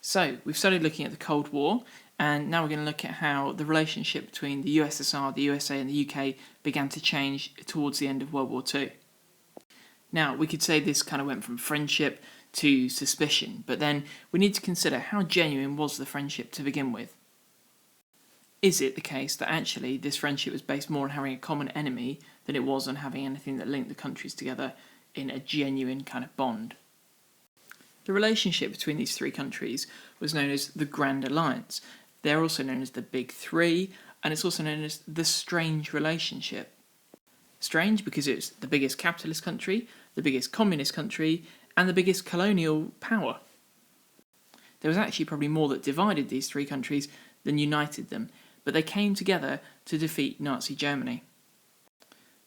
So we've started looking at the Cold War, and now we're going to look at how the relationship between the USSR, the USA and the UK began to change towards the end of World War II. Now, we could say this kind of went from friendship to suspicion, but then we need to consider how genuine was the friendship to begin with. Is it the case that actually this friendship was based more on having a common enemy than it was on having anything that linked the countries together in a genuine kind of bond? The relationship between these three countries was known as the Grand Alliance. They're also known as the Big Three, and it's also known as the Strange Relationship. Strange because it's the biggest capitalist country, the biggest communist country, and the biggest colonial power. There was actually probably more that divided these three countries than united them, but they came together to defeat Nazi Germany.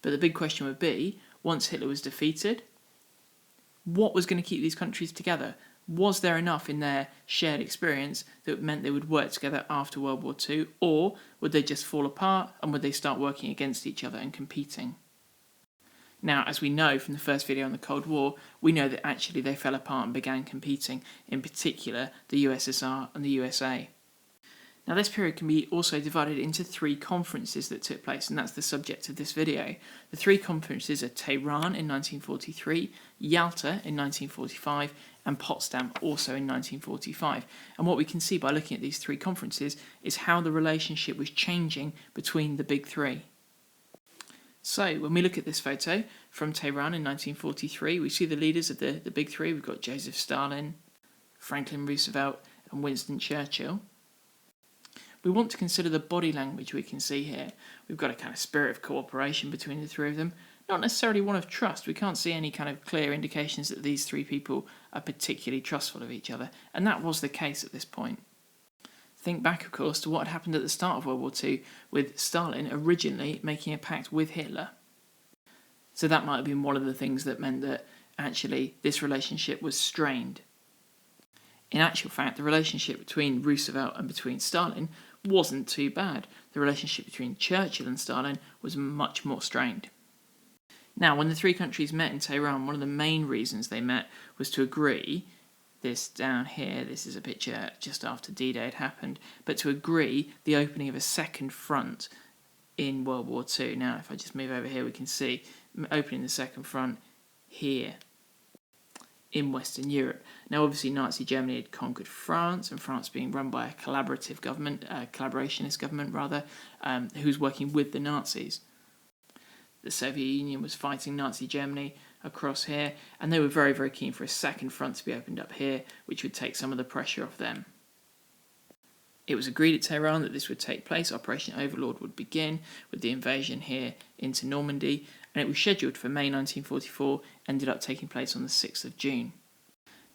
But the big question would be, once Hitler was defeated, what was going to keep these countries together? Was there enough in their shared experience that meant they would work together after World War II, or would they just fall apart and would they start working against each other and competing? Now, as we know from the first video on the Cold War, we know that actually they fell apart and began competing, in particular the USSR and the USA. Now, this period can be also divided into three conferences that took place, and that's the subject of this video. The three conferences are Tehran in 1943, Yalta in 1945, and Potsdam also in 1945. And what we can see by looking at these three conferences is how the relationship was changing between the Big Three. So, when we look at this photo from Tehran in 1943, we see the leaders of the Big Three. We've got Joseph Stalin, Franklin Roosevelt, and Winston Churchill. We want to consider the body language we can see here. We've got a kind of spirit of cooperation between the three of them, not necessarily one of trust. We can't see any kind of clear indications that these three people are particularly trustful of each other, and that was the case at this point. Think back, of course, to what had happened at the start of World War II, with Stalin originally making a pact with Hitler. So that might have been one of the things that meant that actually this relationship was strained. In actual fact, the relationship between Roosevelt and between Stalin wasn't too bad. The relationship between Churchill and Stalin was much more strained. Now, when the three countries met in Tehran, one of the main reasons they met was to agree, this down here, this is a picture just after D-Day had happened, but to agree the opening of a second front in World War II. Now, if I just move over here, we can see opening the second front here in Western Europe. Now, obviously, Nazi Germany had conquered France, and France being run by a collaborative government, a collaborationist government rather, who was working with the Nazis. The Soviet Union was fighting Nazi Germany across here, and they were very, very keen for a second front to be opened up here, which would take some of the pressure off them. It was agreed at Tehran that this would take place. Operation Overlord would begin with the invasion here into Normandy, and it was scheduled for May 1944, ended up taking place on the 6th of June.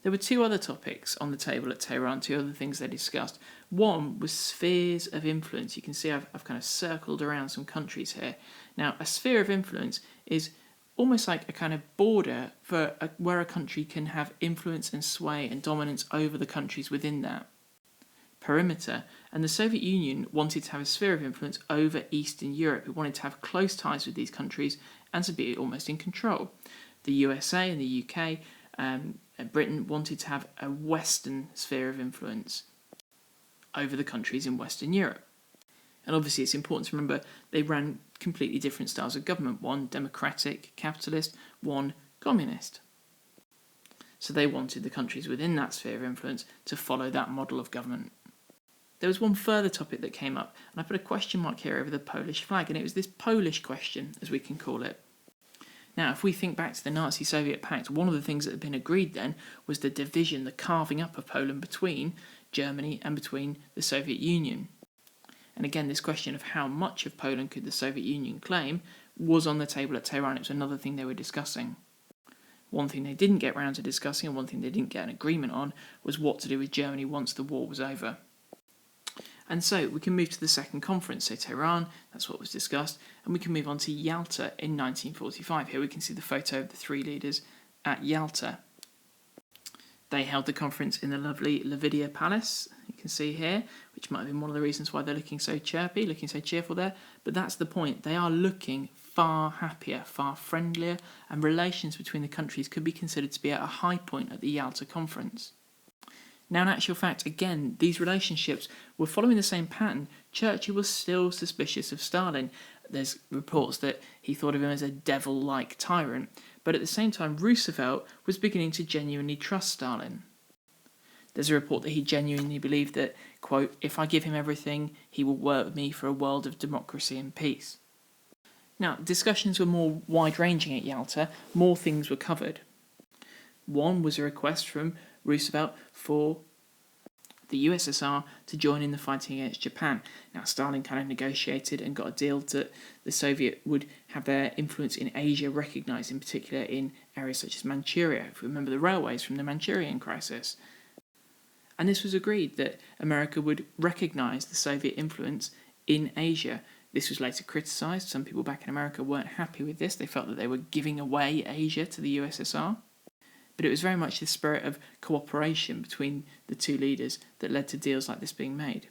There were two other topics on the table at Tehran, two other things they discussed. One was spheres of influence. You can see I've kind of circled around some countries here. Now, a sphere of influence is almost like a kind of border for where a country can have influence and sway and dominance over the countries within that perimeter. And the Soviet Union wanted to have a sphere of influence over Eastern Europe. It wanted to have close ties with these countries and to be almost in control. The USA and the UK and Britain wanted to have a Western sphere of influence over the countries in Western Europe. And obviously it's important to remember they ran completely different styles of government, one democratic, capitalist, one communist. So they wanted the countries within that sphere of influence to follow that model of government. There was one further topic that came up, and I put a question mark here over the Polish flag, and it was this Polish question, as we can call it. Now, if we think back to the Nazi-Soviet pact, one of the things that had been agreed then was the division, the carving up of Poland between Germany and between the Soviet Union. And again, this question of how much of Poland could the Soviet Union claim was on the table at Tehran. It was another thing they were discussing. One thing they didn't get round to discussing, and one thing they didn't get an agreement on, was what to do with Germany once the war was over. And so we can move to the second conference, so Tehran, that's what was discussed, and we can move on to Yalta in 1945. Here we can see the photo of the three leaders at Yalta. They held the conference in the lovely Lavidia Palace, you can see here, which might have been one of the reasons why they're looking so chirpy, looking so cheerful there, but that's the point. They are looking far happier, far friendlier, and relations between the countries could be considered to be at a high point at the Yalta conference. Now, in actual fact, again, these relationships were following the same pattern. Churchill was still suspicious of Stalin. There's reports that he thought of him as a devil-like tyrant, but at the same time, Roosevelt was beginning to genuinely trust Stalin. There's a report that he genuinely believed that, quote, if I give him everything, he will work with me for a world of democracy and peace. Now, discussions were more wide-ranging at Yalta. More things were covered. One was a request from Roosevelt for the USSR to join in the fighting against Japan. Now, Stalin kind of negotiated and got a deal that the Soviet would have their influence in Asia recognised, in particular in areas such as Manchuria, if we remember the railways from the Manchurian crisis. And this was agreed that America would recognise the Soviet influence in Asia. This was later criticised. Some people back in America weren't happy with this. They felt that they were giving away Asia to the USSR. But it was very much the spirit of cooperation between the two leaders that led to deals like this being made.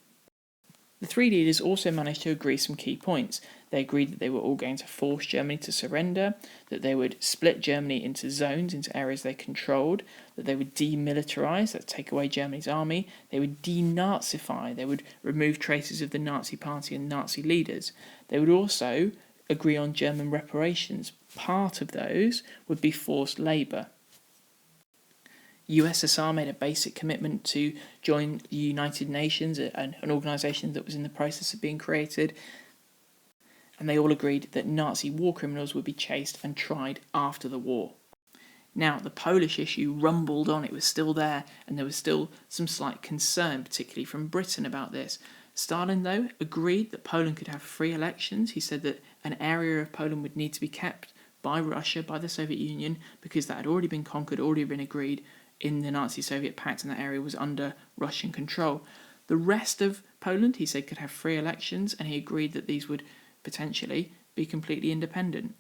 The three leaders also managed to agree some key points. They agreed that they were all going to force Germany to surrender, that they would split Germany into zones, into areas they controlled, that they would demilitarise, that's take away Germany's army, they would denazify, they would remove traces of the Nazi party and Nazi leaders. They would also agree on German reparations. Part of those would be forced labour. USSR made a basic commitment to join the United Nations, an organisation that was in the process of being created, and they all agreed that Nazi war criminals would be chased and tried after the war. Now, the Polish issue rumbled on, it was still there, and there was still some slight concern, particularly from Britain, about this. Stalin, though, agreed that Poland could have free elections. He said that an area of Poland would need to be kept by Russia, by the Soviet Union, because that had already been conquered, already been agreed in the Nazi-Soviet pact, and that area was under Russian control. The rest of Poland, he said, could have free elections, and he agreed that these would potentially be completely independent.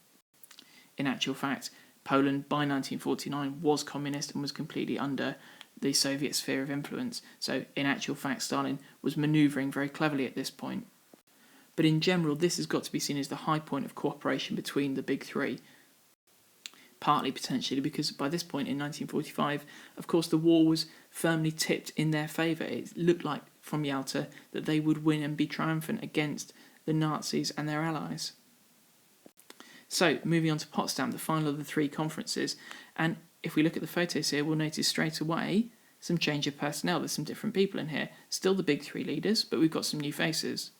In actual fact, Poland by 1949 was communist and was completely under the Soviet sphere of influence. So in actual fact, Stalin was manoeuvring very cleverly at this point. But in general, this has got to be seen as the high point of cooperation between the big three. Partly potentially because by this point in 1945, of course, the war was firmly tipped in their favour. It looked like from Yalta that they would win and be triumphant against the Nazis and their allies. So, moving on to Potsdam, the final of the three conferences, and if we look at the photos here, we'll notice straight away some change of personnel. There's some different people in here. Still the big three leaders, but we've got some new faces.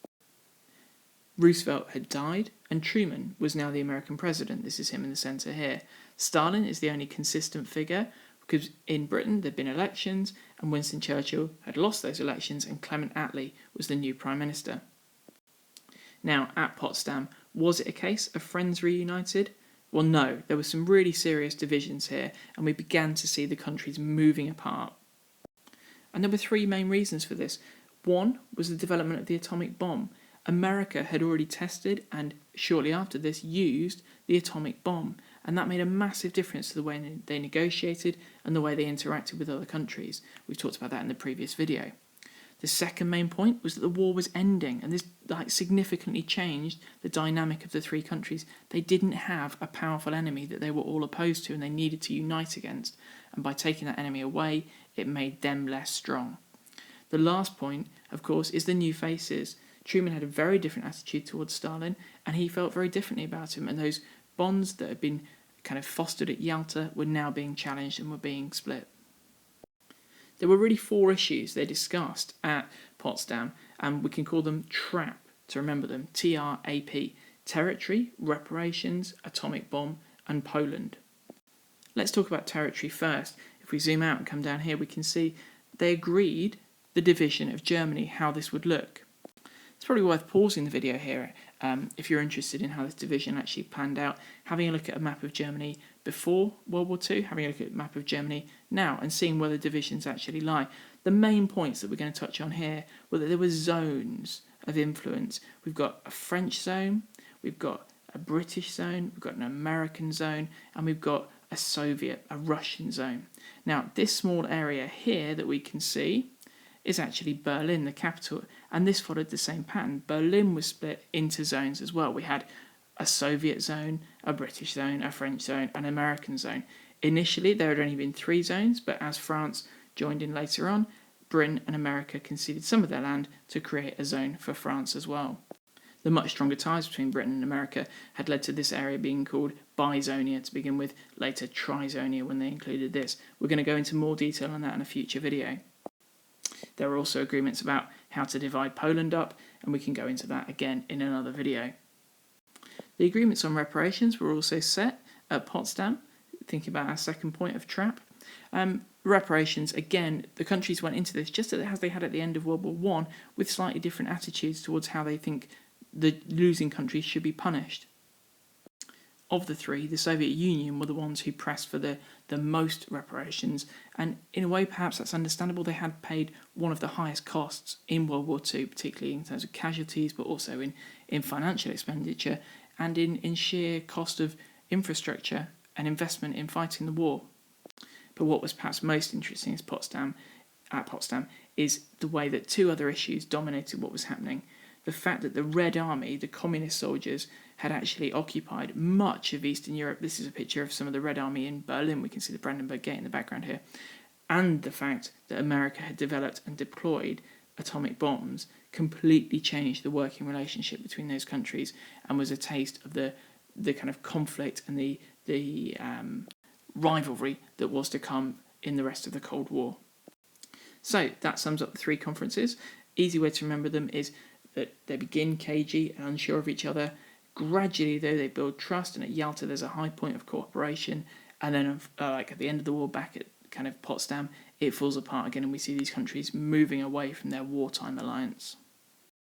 Roosevelt had died, and Truman was now the American president. This is him in the centre here. Stalin is the only consistent figure, because in Britain there'd been elections, and Winston Churchill had lost those elections, and Clement Attlee was the new Prime Minister. Now, at Potsdam, was it a case of friends reunited? Well, no, there were some really serious divisions here, and we began to see the countries moving apart. And there were three main reasons for this. One was the development of the atomic bomb. America had already tested and shortly after this used the atomic bomb, and that made a massive difference to the way they negotiated and the way they interacted with other countries. We've talked about that in the previous video. The second main point was that the war was ending, and this significantly changed the dynamic of the three countries. They didn't have a powerful enemy that they were all opposed to and they needed to unite against, and by taking that enemy away, it made them less strong. The last point, of course, is the new faces. Truman had a very different attitude towards Stalin, and he felt very differently about him, and those bonds that had been kind of fostered at Yalta were now being challenged and were being split. There were really four issues they discussed at Potsdam, and we can call them TRAP to remember them. TRAP: territory, reparations, atomic bomb, and Poland. Let's talk about territory first. If we zoom out and come down here, we can see they agreed the division of Germany, how this would look. It's probably worth pausing the video here if you're interested in how this division actually planned out, having a look at a map of Germany before World War II, having a look at a map of Germany now, and seeing where the divisions actually lie. The main points that we're going to touch on here were that there were zones of influence. We've got a French zone, we've got a British zone, we've got an American zone, and we've got a Soviet, a Russian zone. Now, this small area here that we can see is actually Berlin, the capital, and this followed the same pattern. Berlin was split into zones as well. We had a Soviet zone, a British zone, a French zone, an American zone. Initially, there had only been 3 zones, but as France joined in later on, Britain and America conceded some of their land to create a zone for France as well. The much stronger ties between Britain and America had led to this area being called Bizonia to begin with, later Trizonia when they included this. We're going to go into more detail on that in a future video. There were also agreements about how to divide Poland up, and we can go into that again in another video. The agreements on reparations were also set at Potsdam, thinking about our second point of trap. Reparations, again, the countries went into this just as they had at the end of World War I, with slightly different attitudes towards how they think the losing countries should be punished. Of the three, the Soviet Union were the ones who pressed for the most reparations, and in a way perhaps that's understandable. They had paid one of the highest costs in World War II, particularly in terms of casualties, but also in financial expenditure and in sheer cost of infrastructure and investment in fighting the war. But what was perhaps most interesting at Potsdam is the way that two other issues dominated what was happening. The fact that the Red Army, the communist soldiers, had actually occupied much of Eastern Europe. This is a picture of some of the Red Army in Berlin. We can see the Brandenburg Gate in the background here. And the fact that America had developed and deployed atomic bombs completely changed the working relationship between those countries and was a taste of the kind of conflict and the rivalry that was to come in the rest of the Cold War. So that sums up the three conferences. Easy way to remember them is that they begin cagey and unsure of each other. Gradually, though, they build trust, and at Yalta there's a high point of cooperation, and then like at the end of the war, back at kind of Potsdam, it falls apart again, and we see these countries moving away from their wartime alliance.